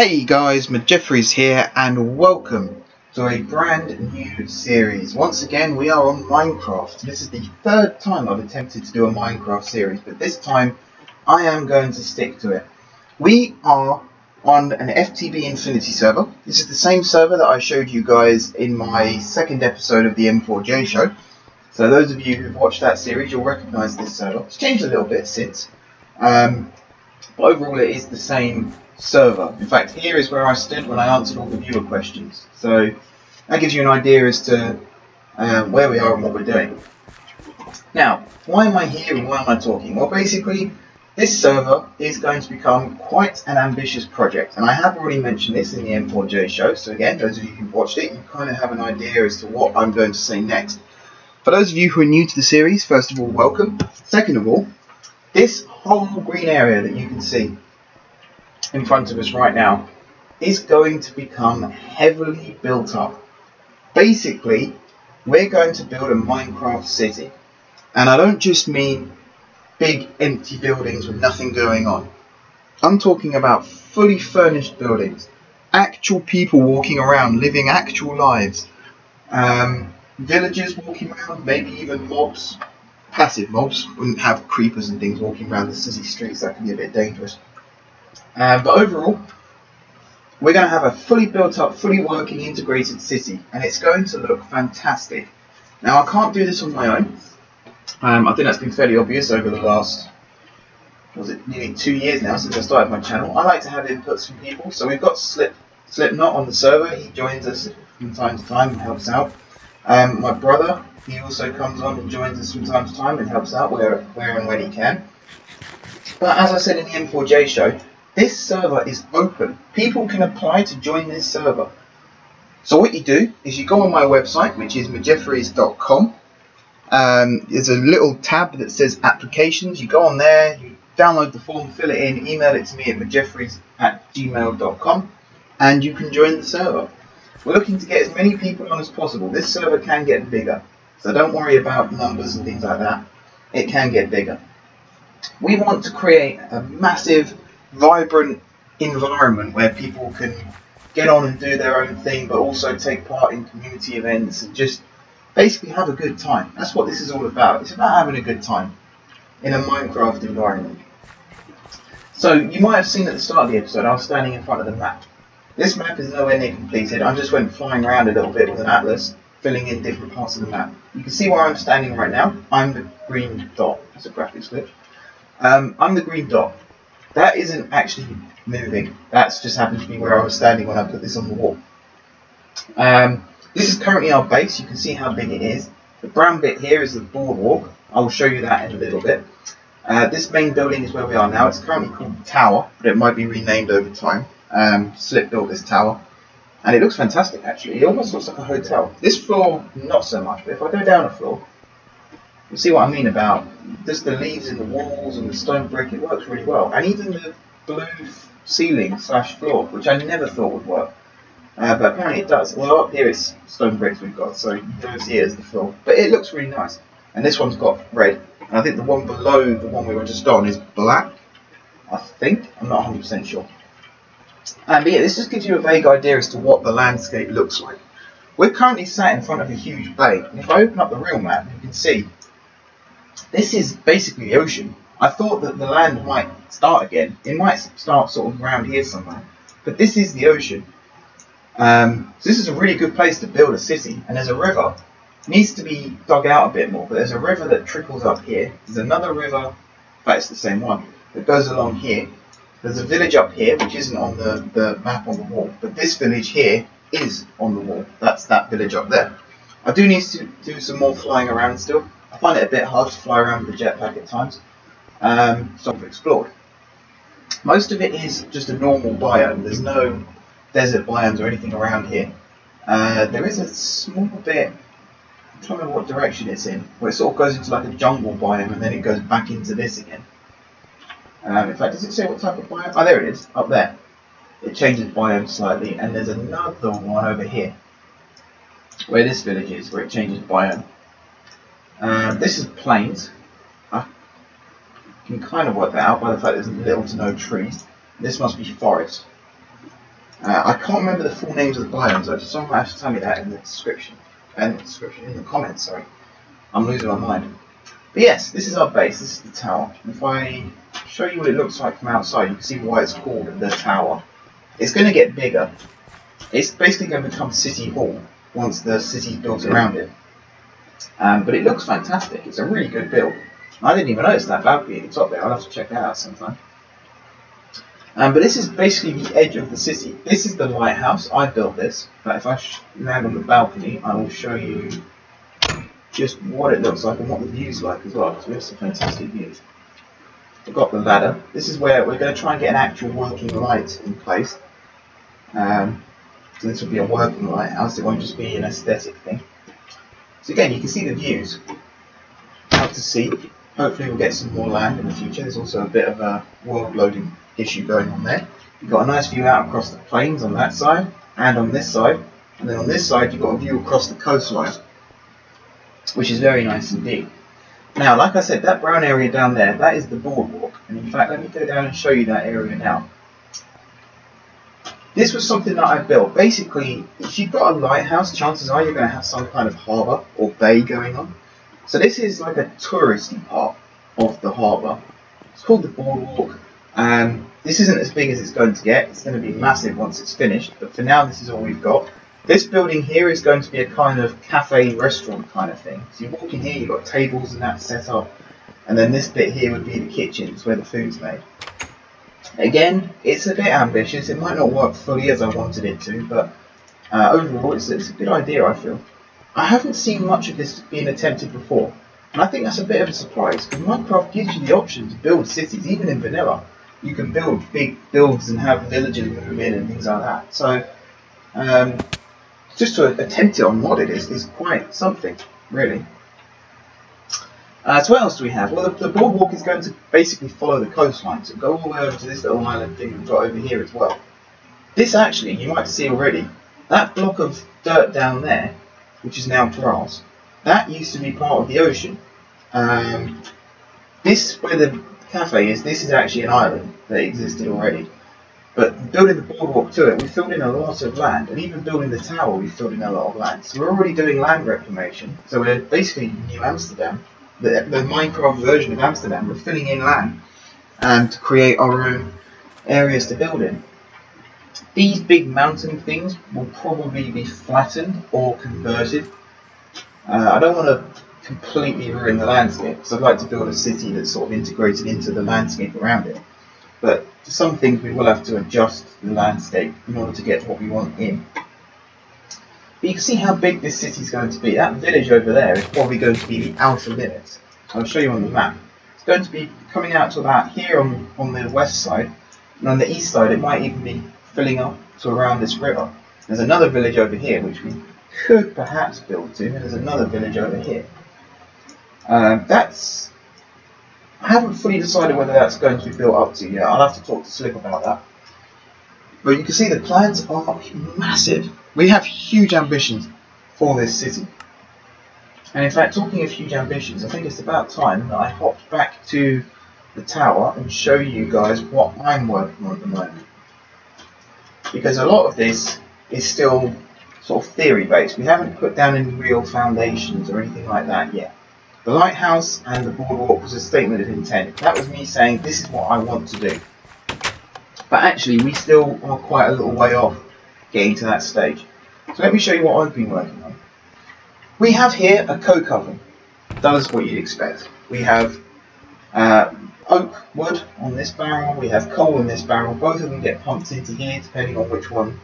Hey guys, Jeffries here and welcome to a brand new series. Once again we are on Minecraft. This is the third time I've attempted to do a Minecraft series, but this time I am going to stick to it. We are on an FTB Infinity server. This is the same server that I showed you guys in my second episode of the M4J show. So those of you who've watched that series, you'll recognise this server. It's changed a little bit since. But overall it is the same server. In fact, here is where I stood when I answered all the viewer questions. So that gives you an idea as to where we are and what we're doing. Now, why am I here and why am I talking? Well, basically, this server is going to become quite an ambitious project. And I have already mentioned this in the M4J show. So again, those of you who've watched it, you kind of have an idea as to what I'm going to say next. For those of you who are new to the series, first of all, welcome. Second of all, this whole green area that you can see in front of us right now is going to become heavily built up. Basically, we're going to build a Minecraft city. And I don't just mean big empty buildings with nothing going on. I'm talking about fully furnished buildings. Actual people walking around, living actual lives. Villagers walking around, maybe even mobs. Passive mobs, wouldn't have creepers and things walking around the city streets. That can be a bit dangerous. But overall, we're going to have a fully built up, fully working, integrated city, and it's going to look fantastic. Now, I can't do this on my own. I think that's been fairly obvious over the last, nearly 2 years now since I started my channel. I like to have inputs from people, so we've got Slipknot on the server. He joins us from time to time and helps out. My brother, he also comes on and joins us from time to time and helps out where and when he can. But as I said in the M4J show, this server is open. People can apply to join this server. So what you do is you go on my website, which is mjeffries.com. There's a little tab that says applications. You go on there, you download the form, fill it in, email it to me at mjeffries@gmail.com, and you can join the server. We're looking to get as many people on as possible. This server can get bigger, so don't worry about numbers and things like that. It can get bigger. We want to create a massive, vibrant environment where people can get on and do their own thing, but also take part in community events and just basically have a good time. That's what this is all about. It's about having a good time in a Minecraft environment. So you might have seen at the start of the episode, I was standing in front of the map. This map is nowhere near completed. I just went flying around a little bit with an atlas, filling in different parts of the map. You can see where I'm standing right now. I'm the green dot. That's a graphics glitch. I'm the green dot. That isn't actually moving. That's just happened to be where I was standing when I put this on the wall. This is currently our base. You can see how big it is. The brown bit here is the boardwalk. I will show you that in a little bit. This main building is where we are now. It's currently called the Tower, but it might be renamed over time. Slip built this tower, and it looks fantastic actually. It almost looks like a hotel. This floor, not so much, but if I go down a floor, you'll see what I mean about just the leaves in the walls and the stone brick. It works really well, and even the blue ceiling / floor, which I never thought would work, but apparently it does. Well, up here it's stone bricks we've got, so you don't see it as the floor, but it looks really nice. And this one's got red, and I think the one below the one we were just on is black, I think. I'm not 100% sure. But yeah, this just gives you a vague idea as to what the landscape looks like. We're currently sat in front of a huge bay, and if I open up the real map, you can see this is basically the ocean. I thought that the land might start again. It might start sort of around here somewhere, but this is the ocean. So this is a really good place to build a city, and there's a river. It needs to be dug out a bit more, but there's a river that trickles up here. There's another river, in fact it's the same one, that goes along here. There's a village up here, which isn't on the map on the wall, but this village here is on the wall. That's that village up there. I do need to do some more flying around still. I find it a bit hard to fly around with a jetpack at times, so I've explored. Most of it is just a normal biome. There's no desert biomes or anything around here. There is a small bit, I'm trying to remember what direction it's in, where it sort of goes into like a jungle biome and then it goes back into this again. In fact, does it say what type of biome? Oh, there it is, up there. It changes biome slightly, and there's another one over here, where this village is, where it changes biome. This is plains. I can kind of work that out by the fact there's little to no trees. This must be forest. I can't remember the full names of the biomes, though, so someone might have to tell me that in the description. In the comments, sorry. I'm losing my mind. But yes, this is our base, this is the tower. If I show you what it looks like from outside, you can see why it's called the tower. It's going to get bigger. It's basically going to become City Hall once the city's built around it. But it looks fantastic. It's a really good build. I didn't even notice that balcony at the top there. I'll have to check that out sometime. But this is basically the edge of the city. This is the lighthouse. I built this. But if I land on the balcony, I will show you just what it looks like and what the view's like as well. So we have some fantastic views. We've got the ladder. This is where we're going to try and get an actual working light in place. So this will be a working lighthouse. It won't just be an aesthetic thing. So again, you can see the views out to sea. Hopefully we'll get some more land in the future. There's also a bit of a world loading issue going on there. You've got a nice view out across the plains on that side and on this side. And then on this side you've got a view across the coastline, which is very nice indeed. Now, like I said, that brown area down there, that is the boardwalk. And in fact, let me go down and show you that area now. This was something that I built. Basically, if you've got a lighthouse, chances are you're going to have some kind of harbour or bay going on. So this is like a touristy part of the harbour. It's called the boardwalk. This isn't as big as it's going to get. It's going to be massive once it's finished. But for now, this is all we've got. This building here is going to be a kind of cafe restaurant kind of thing. So you walk in here, you've got tables and that set up. And then this bit here would be the kitchen. It's where the food's made. Again, it's a bit ambitious. It might not work fully as I wanted it to, but overall it's a good idea, I feel. I haven't seen much of this being attempted before, and I think that's a bit of a surprise, because Minecraft gives you the option to build cities, even in vanilla. You can build big builds and have villagers move in and things like that. So, just to attempt it on modded is quite something, really. So what else do we have? Well, the boardwalk is going to basically follow the coastline, so go all the way over to this little island thing we've got over here as well. This actually, you might see already, that block of dirt down there, which is now grass, that used to be part of the ocean. This, where the cafe is, this is actually an island that existed already. But building the boardwalk to it, we filled in a lot of land, and even building the tower, we filled in a lot of land. So we're already doing land reclamation, so we're basically New Amsterdam. The Minecraft version of Amsterdam, we're filling in land and to create our own areas to build in. These big mountain things will probably be flattened or converted. I don't want to completely ruin the landscape, because I'd like to build a city that's sort of integrated into the landscape around it. But for some things we will have to adjust the landscape in order to get what we want in. But you can see how big this city is going to be. That village over there is probably going to be the outer limits. I'll show you on the map. It's going to be coming out to about here on the west side, and on the east side it might even be filling up to around this river. There's another village over here which we could perhaps build to, and there's another village over here. I haven't fully decided whether that's going to be built up to yet. I'll have to talk to Slip about that. But you can see the plans are massive. We have huge ambitions for this city. And in fact, talking of huge ambitions, I think it's about time that I hopped back to the tower and show you guys what I'm working on at the moment. Because a lot of this is still sort of theory based. We haven't put down any real foundations or anything like that yet. The lighthouse and the boardwalk was a statement of intent. That was me saying this is what I want to do. But actually we still are quite a little way off getting to that stage. So let me show you what I've been working on. We have here a coke oven. Does what you'd expect. We have oak wood on this barrel, we have coal in this barrel. Both of them get pumped into here depending on which one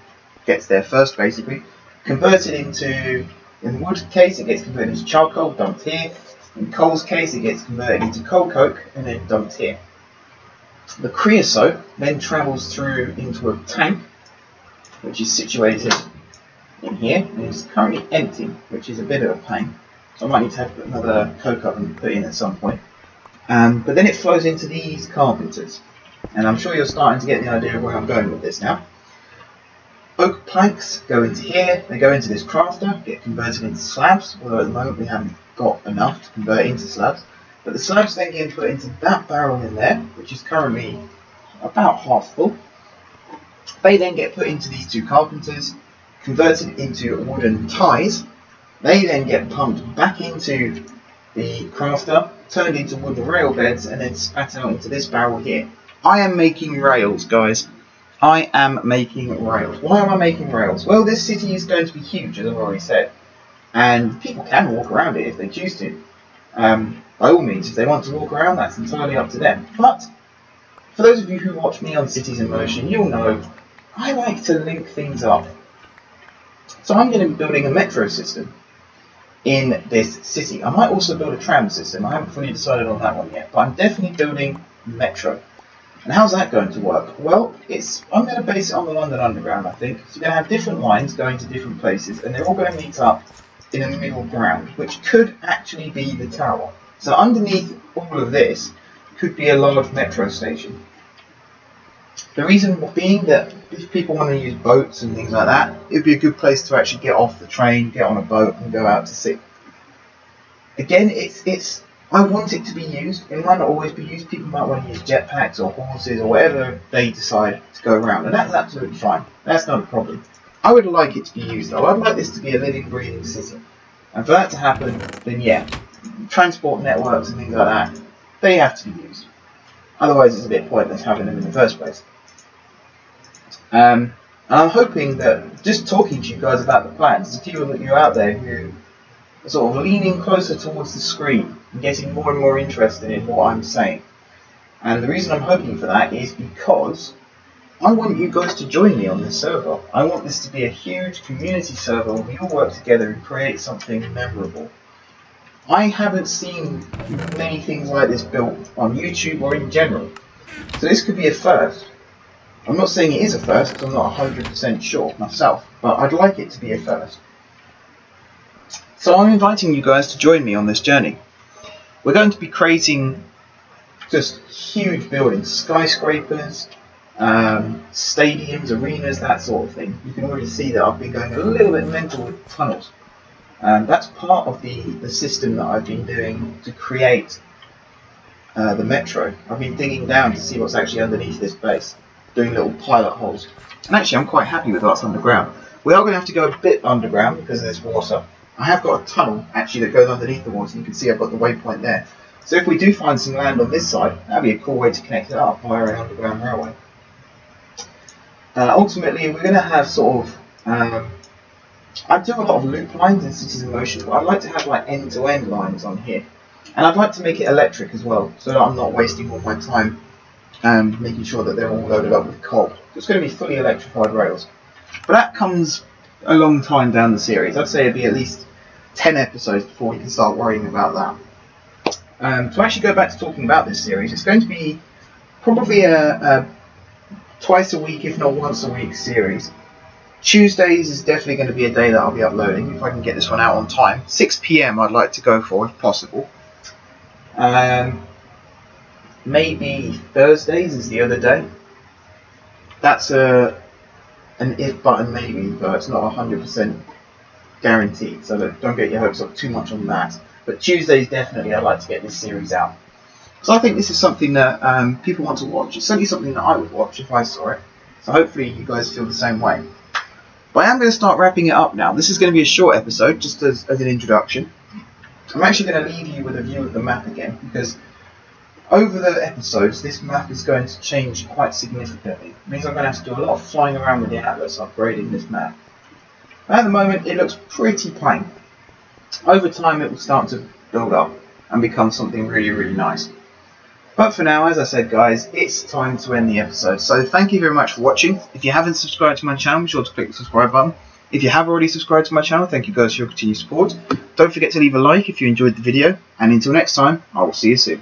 gets there first, basically. Converted into, in the wood case it gets converted into charcoal, dumped here. In coal's case it gets converted into coal coke and then dumped here. The creosote then travels through into a tank which is situated in here, and it's currently empty, which is a bit of a pain. So I might need to have another coke oven put in at some point. But then it flows into these carpenters, and I'm sure you're starting to get the idea of where I'm going with this now. Oak planks go into here, they go into this crafter, get converted into slabs, although at the moment we haven't got enough to convert into slabs. But the slabs then get put into that barrel in there, which is currently about half full. They then get put into these 2 carpenters, converted into wooden ties. They then get pumped back into the crafter, turned into wooden rail beds, and then spat out into this barrel here. I am making rails, guys. I am making rails. Why am I making rails? Well, this city is going to be huge, as I've already said. And people can walk around it if they choose to. By all means, if they want to walk around, that's entirely up to them. But for those of you who watch me on Cities in Motion, you'll know I like to link things up. So I'm going to be building a metro system in this city. I might also build a tram system. I haven't fully decided on that one yet, but I'm definitely building metro. And how's that going to work? Well, I'm going to base it on the London Underground, I think. So you're going to have different lines going to different places, and they're all going to meet up in a middle ground, which could actually be the tower. So underneath all of this could be a large metro station. The reason being that if people want to use boats and things like that, it'd be a good place to actually get off the train, get on a boat and go out to sea. Again, I want it to be used. It might not always be used. People might want to use jetpacks or horses or whatever they decide to go around, and that's absolutely fine. That's not a problem. I would like it to be used though. I'd like this to be a living, breathing city. And for that to happen, then yeah, transport networks and things like that, they have to be used. Otherwise it's a bit pointless having them in the first place. And I'm hoping that just talking to you guys about the plans, there's a few of you out there who are sort of leaning closer towards the screen and getting more and more interested in what I'm saying. And the reason I'm hoping for that is because I want you guys to join me on this server. I want this to be a huge community server where we all work together and create something memorable. I haven't seen many things like this built on YouTube or in general. So this could be a first. I'm not saying it is a first because I'm not 100% sure myself, but I'd like it to be a first. So I'm inviting you guys to join me on this journey. We're going to be creating just huge buildings, skyscrapers, stadiums, arenas, that sort of thing. You can already see that I've been going a little bit mental with tunnels. That's part of the system that I've been doing to create the metro. I've been digging down to see what's actually underneath this base, doing little pilot holes. And actually I'm quite happy with what's underground. We are going to have to go a bit underground because there's water. I have got a tunnel actually that goes underneath the water. You can see I've got the waypoint there. So if we do find some land on this side, that'd be a cool way to connect it up via an underground railway. Ultimately, we're going to have sort of, I do a lot of loop lines in Cities in Motion, but I'd like to have like end-to-end lines on here. And I'd like to make it electric as well, so that I'm not wasting all my time making sure that they're all loaded up with coal. It's going to be fully electrified rails. But that comes a long time down the series. I'd say it'd be at least 10 episodes before we can start worrying about that. To actually go back to talking about this series, it's going to be probably a twice a week, if not once a week series. Tuesdays is definitely going to be a day that I'll be uploading, if I can get this one out on time. 6 PM I'd like to go for, if possible. Maybe Thursdays is the other day. That's an if button maybe, but it's not 100% guaranteed, so don't get your hopes up too much on that. But Tuesdays definitely I'd like to get this series out. So I think this is something that people want to watch. It's certainly something that I would watch if I saw it. So hopefully you guys feel the same way. But I am going to start wrapping it up now. This is going to be a short episode, just as an introduction. I'm actually going to leave you with a view of the map again, because over the episodes, this map is going to change quite significantly. It means I'm going to have to do a lot of flying around with the Atlas, upgrading this map. At the moment, it looks pretty plain. Over time, it will start to build up and become something really, really nice. But for now, as I said, guys, it's time to end the episode. So thank you very much for watching. If you haven't subscribed to my channel, be sure to click the subscribe button. If you have already subscribed to my channel, thank you guys for your continued support. Don't forget to leave a like if you enjoyed the video. And until next time, I will see you soon.